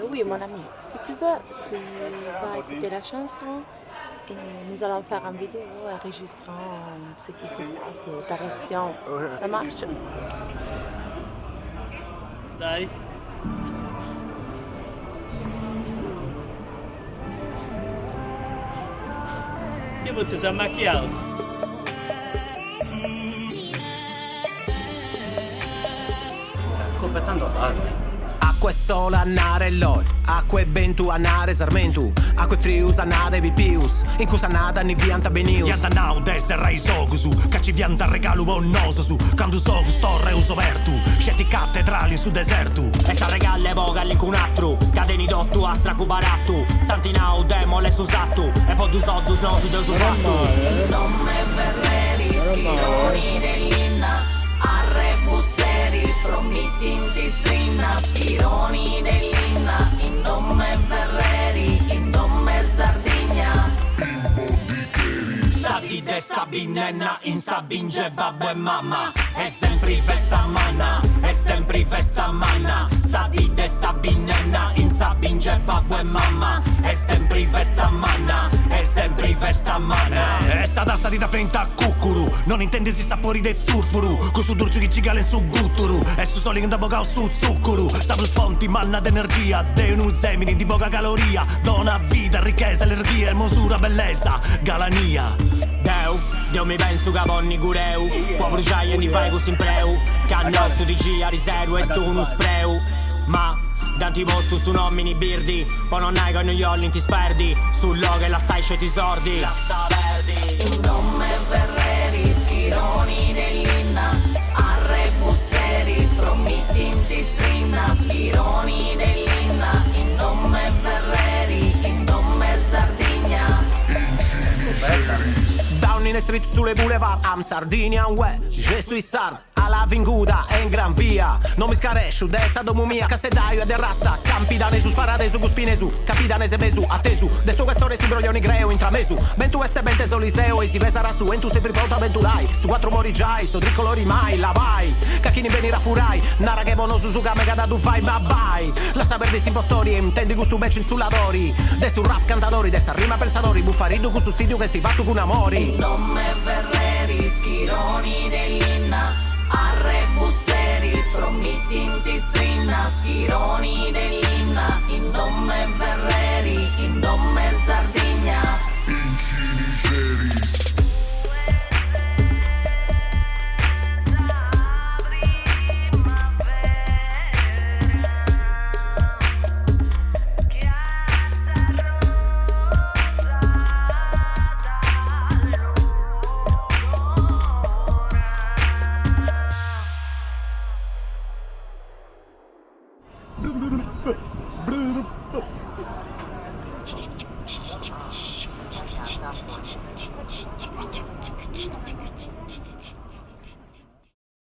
Oui, mon ami, si tu veux, tu vas écouter la chanson et nous allons faire une vidéo enregistrant ce qui se passe, ta réaction. Ça marche? Dai. Io vou te usar maquiagem. Scopettando a base. Acqua e sole annare loi, acqua e bentu annare sarmentu, acqua e frius annare vipius, in cui sanata ni vianta benius. Vianta now desera i sogusu, che ci vianta regalo bonnoso su, quando sogu storre uso vertu, scetti cattedrali su desertu. E sa regalle boga all'incunatru, cadeni dottu astra cubarattu, santinau demole su sattu, e poi du soddus no su deu su fattu. Domme berreri, schironi dell'inna, arre busseri, spromitti in distrinna, schironi dell'inna, in domme berreri, in domme Sardegna. Sadide sabinenna, in sabinge babbo e mamma, è sempre festa manna, è sempre festa manna. Sadide sabinenna, in sabinge babbo e mamma, è sempre festa manna, è sempre festa manna. E sada salita prenta cucuru, non intendi si sapori de zurfuru, con su dolce di cigale su gutturu, e su soli da boga su zucchuru, sabru sponti manna d'energia, de un semini di boga caloria, dona vita, ricchezza, energia, mosura, bellezza, galania. Deu mi penso che ponni cureu, può bruciare e ni fai così in preu, che hanno su di gia riservo e stu uno spreu. Ma tanti posto su nomini birdi, poi non hai con gli olli ti sperdi, sul logo e la sai c'è ti sordi. In domme berreri, schironi dell'inna, arre busseri, spromitti in distrinna, schironi dell'inna, in domme berreri, in domme Sardegna. Down in the street sulle boulevard, I'm Sardinian way, je suis sard, alla vinguda e in gran via. Non mi scaresciu, destra domu mia, castellaio e de razza, campidane su sparade su guspine su, capidanese besu, attesu, de su questore si broglioni greu intramesu, bentu este bente soliseo e si vesara su, entu sempre pronto avventurai, su quattro mori giai, sto tricolori mai, la vai, cacchini venira furai, nara che bono suzuka mega da tu fai, ma vai, la saper di impostori, intendi gustu becci insullatori, de su rap cantatori, de sta rima pensatori, buffaridu cu su studio che sti fatto con amori. Domme berreri, schironi dell'inna, arre busseri, spromitti in distrinna, schironi dell'inna, in domme berreri, in domme Sardegna.